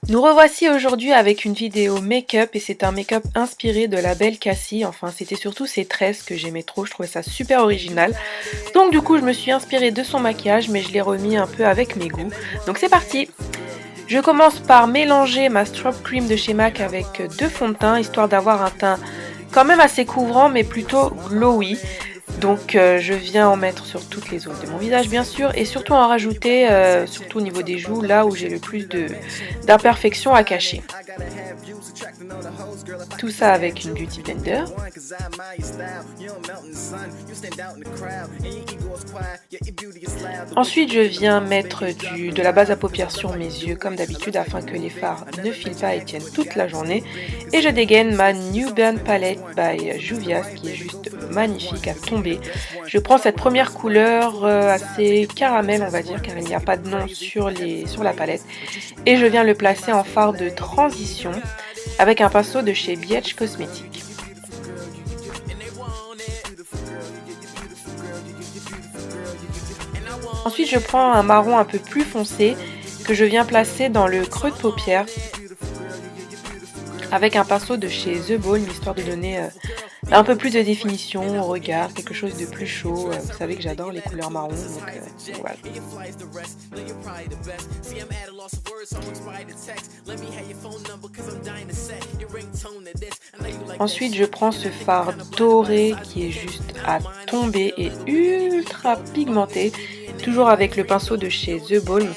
Nous revoici aujourd'hui avec une vidéo make-up et c'est un make-up inspiré de la belle Cassie. Enfin, c'était surtout ses tresses que j'aimais trop, je trouvais ça super original. Donc du coup, je me suis inspirée de son maquillage mais je l'ai remis un peu avec mes goûts. Donc c'est parti! Je commence par mélanger ma Strobe Cream de chez MAC avec deux fonds de teint histoire d'avoir un teint quand même assez couvrant mais plutôt glowy. Donc je viens en mettre sur toutes les zones de mon visage bien sûr et surtout en rajouter surtout au niveau des joues là où j'ai le plus d'imperfections à cacher. Tout ça avec une Beauty Blender. Ensuite je viens mettre de la base à paupières sur mes yeux comme d'habitude afin que les fards ne filent pas et tiennent toute la journée. Et je dégaine ma New Burn Palette by Juvia's qui est juste magnifique à tomber. Je prends cette première couleur assez caramel on va dire car il n'y a pas de nom sur la palette. Et je viens le placer en fard de transition avec un pinceau de chez BH Cosmetics. Ensuite je prends un marron un peu plus foncé que je viens placer dans le creux de paupière avec un pinceau de chez The Balm histoire de donner un peu plus de définition au regard, quelque chose de plus chaud. Vous savez que j'adore les couleurs marron, donc voilà. Ensuite, je prends ce fard doré qui est juste à tomber et ultra pigmenté, toujours avec le pinceau de chez The Balm.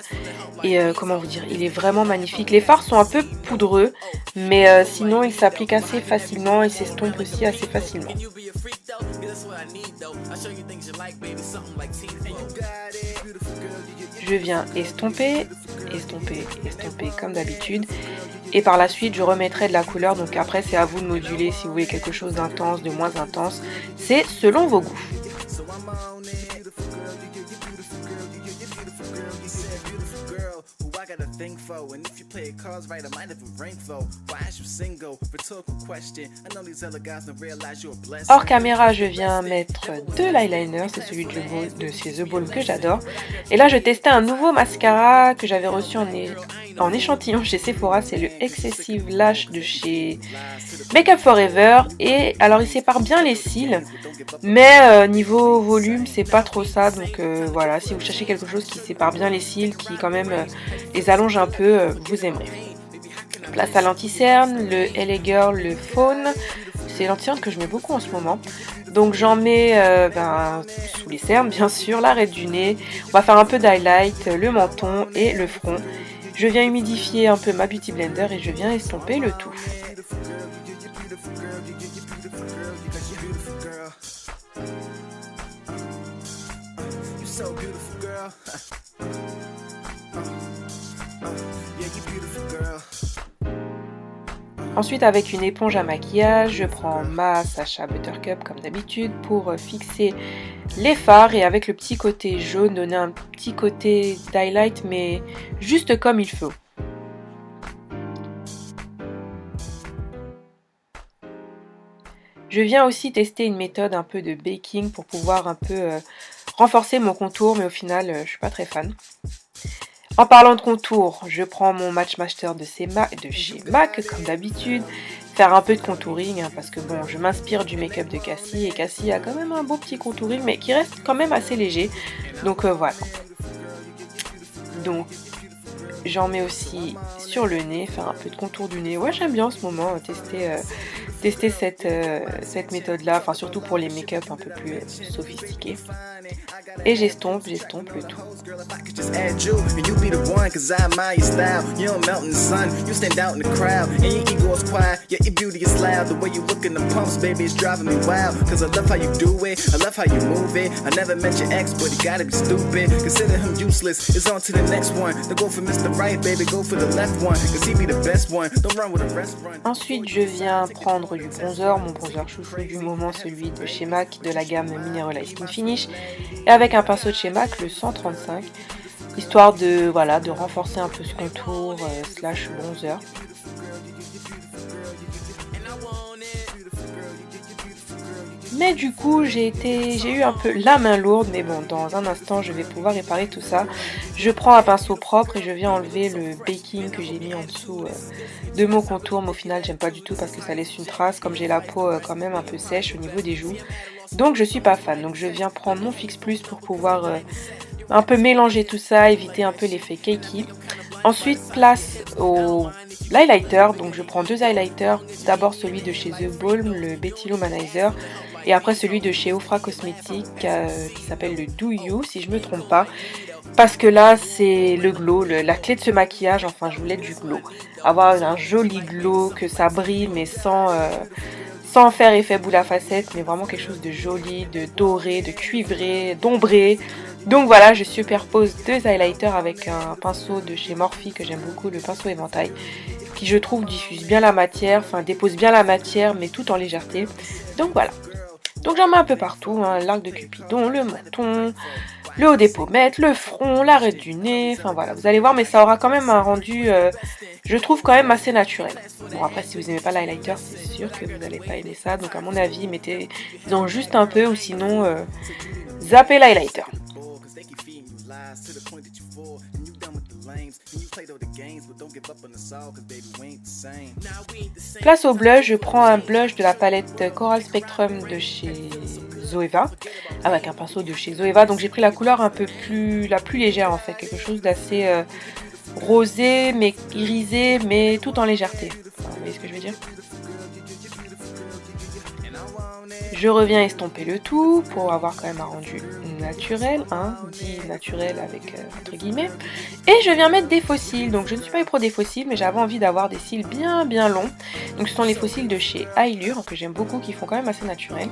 Et comment vous dire, il est vraiment magnifique. Les fards sont un peu poudreux, mais sinon il s'applique assez facilement et s'estompe aussi assez facilement. Je viens estomper, estomper, estomper comme d'habitude. Et par la suite, je remettrai de la couleur. Donc après, c'est à vous de moduler si vous voulez quelque chose d'intense, de moins intense. C'est selon vos goûts. Hors caméra, je viens mettre de l'eyeliner, c'est celui de chez The Balm que j'adore. Et là, je testais un nouveau mascara que j'avais reçu en échantillon chez Sephora, c'est le Excessive Lash de chez Make Up For Ever. Et alors, il sépare bien les cils, mais niveau volume, c'est pas trop ça. Donc voilà, si vous cherchez quelque chose qui sépare bien les cils, qui quand même les allonge un peu, vous aimerez. Place à l'anti-cerne, le LA Girl, le Fawn. C'est l'anti-cerne que je mets beaucoup en ce moment. Donc j'en mets sous les cernes, bien sûr, l'arête du nez. On va faire un peu d'highlight, le menton et le front. Je viens humidifier un peu ma Beauty Blender et je viens estomper le tout. Ensuite, avec une éponge à maquillage, je prends ma Sacha Buttercup comme d'habitude pour fixer les fards et avec le petit côté jaune, donner un petit côté d'highlight mais juste comme il faut. Je viens aussi tester une méthode un peu de baking pour pouvoir un peu renforcer mon contour mais au final je suis pas très fan. En parlant de contour, je prends mon Match Master de chez MAC, comme d'habitude, faire un peu de contouring, hein, parce que bon, je m'inspire du make-up de Cassie, et Cassie a quand même un beau petit contouring, mais qui reste quand même assez léger, donc voilà. Donc, j'en mets aussi sur le nez, faire un peu de contour du nez. Ouais, j'aime bien en ce moment tester cette méthode-là, enfin surtout pour les make-up un peu plus sophistiqués. Et j'estompe le tout. Ensuite, je viens prendre du bronzer, mon bronzer chouchou du moment, celui de chez MAC de la gamme Mineralized Skin Finish, et avec un pinceau de chez MAC, le 135, histoire de renforcer un peu ce contour slash bronzer. Mais du coup, j'ai eu un peu la main lourde, mais bon, dans un instant, je vais pouvoir réparer tout ça. Je prends un pinceau propre et je viens enlever le baking que j'ai mis en dessous de mon contour. Mais au final, j'aime pas du tout parce que ça laisse une trace, comme j'ai la peau quand même un peu sèche au niveau des joues. Donc, je suis pas fan. Donc, je viens prendre mon Fix Plus pour pouvoir un peu mélanger tout ça, éviter un peu l'effet cakey. Ensuite, place au l'highlighter. Donc, je prends deux highlighters. D'abord celui de chez The Balm, le Betty Luminizer. Et après celui de chez Ofra Cosmetics qui s'appelle le Do You, si je me trompe pas. Parce que là, c'est le glow, la clé de ce maquillage. Enfin, je voulais du glow. Avoir un joli glow, que ça brille, mais sans faire effet boule à facettes, mais vraiment quelque chose de joli, de doré, de cuivré, d'ombré. Donc voilà, je superpose deux highlighters avec un pinceau de chez Morphe que j'aime beaucoup, le pinceau éventail, qui je trouve diffuse bien la matière, enfin dépose bien la matière, mais tout en légèreté. Donc voilà. Donc j'en mets un peu partout, hein, l'arc de Cupidon, le menton, le haut des pommettes, le front, l'arête du nez, enfin voilà, vous allez voir, mais ça aura quand même un rendu, je trouve quand même assez naturel. Bon après si vous n'aimez pas l'highlighter, c'est sûr que vous n'allez pas aimer ça, donc à mon avis, mettez-en juste un peu ou sinon zappez l'highlighter. Place au blush, je prends un blush de la palette Coral Spectrum de chez Zoeva, avec un pinceau de chez Zoeva, donc j'ai pris la couleur la plus légère en fait, quelque chose d'assez rosé, mais irisé, mais tout en légèreté. Enfin, vous voyez ce que je veux dire? Je reviens estomper le tout pour avoir quand même un rendu naturel, hein, dit naturel avec entre guillemets. Et je viens mettre des faux cils. Donc je ne suis pas une pro des faux cils, mais j'avais envie d'avoir des cils bien longs. Donc ce sont les faux cils de chez Ailure que j'aime beaucoup, qui font quand même assez naturel.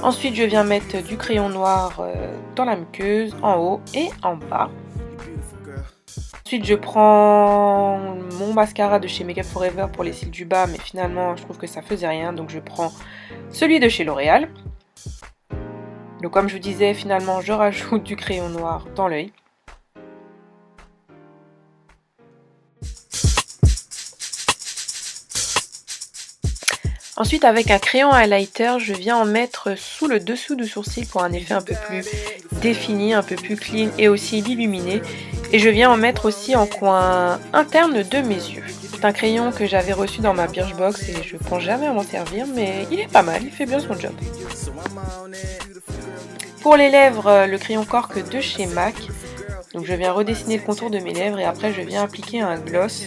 Ensuite je viens mettre du crayon noir dans la muqueuse, en haut et en bas. Ensuite je prends mon mascara de chez Makeup Forever pour les cils du bas, mais finalement je trouve que ça faisait rien, donc je prends celui de chez L'Oréal. Donc comme je vous disais, finalement je rajoute du crayon noir dans l'œil. Ensuite avec un crayon highlighter, je viens en mettre sous le dessous du sourcil pour un effet un peu plus défini, un peu plus clean et aussi illuminé. Et je viens en mettre aussi en coin interne de mes yeux. C'est un crayon que j'avais reçu dans ma Birchbox et je pense jamais à m'en servir, mais il est pas mal, il fait bien son job. Pour les lèvres, le crayon Cork de chez MAC. Donc je viens redessiner le contour de mes lèvres et après je viens appliquer un gloss.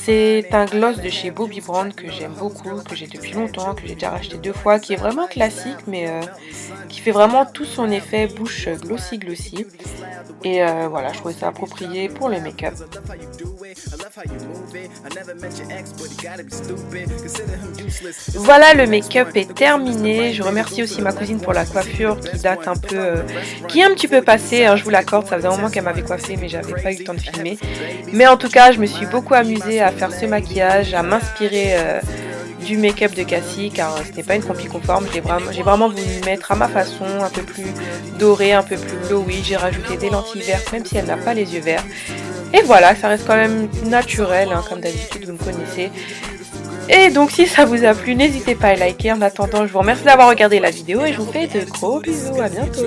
C'est un gloss de chez Bobbi Brown que j'aime beaucoup, que j'ai depuis longtemps, que j'ai déjà racheté 2 fois, qui est vraiment classique mais qui fait vraiment tout son effet bouche glossy. Et voilà, je trouvais ça approprié pour le make-up. Voilà, le make-up est terminé. Je remercie aussi ma cousine pour la coiffure qui date un peu, qui est un petit peu passée, hein, je vous l'accorde, ça faisait un moment qu'elle m'avait coiffée mais j'avais pas eu le temps de filmer. Mais en tout cas, je me suis beaucoup amusée à faire ce maquillage, à m'inspirer du make-up de Cassie car ce n'est pas une compli conforme, j'ai vraiment voulu mettre à ma façon, un peu plus doré, un peu plus glowy, j'ai rajouté des lentilles vertes même si elle n'a pas les yeux verts. Et voilà, ça reste quand même naturel, hein, comme d'habitude, vous me connaissez. Et donc si ça vous a plu, n'hésitez pas à liker. En attendant, je vous remercie d'avoir regardé la vidéo et je vous fais de gros bisous, à bientôt.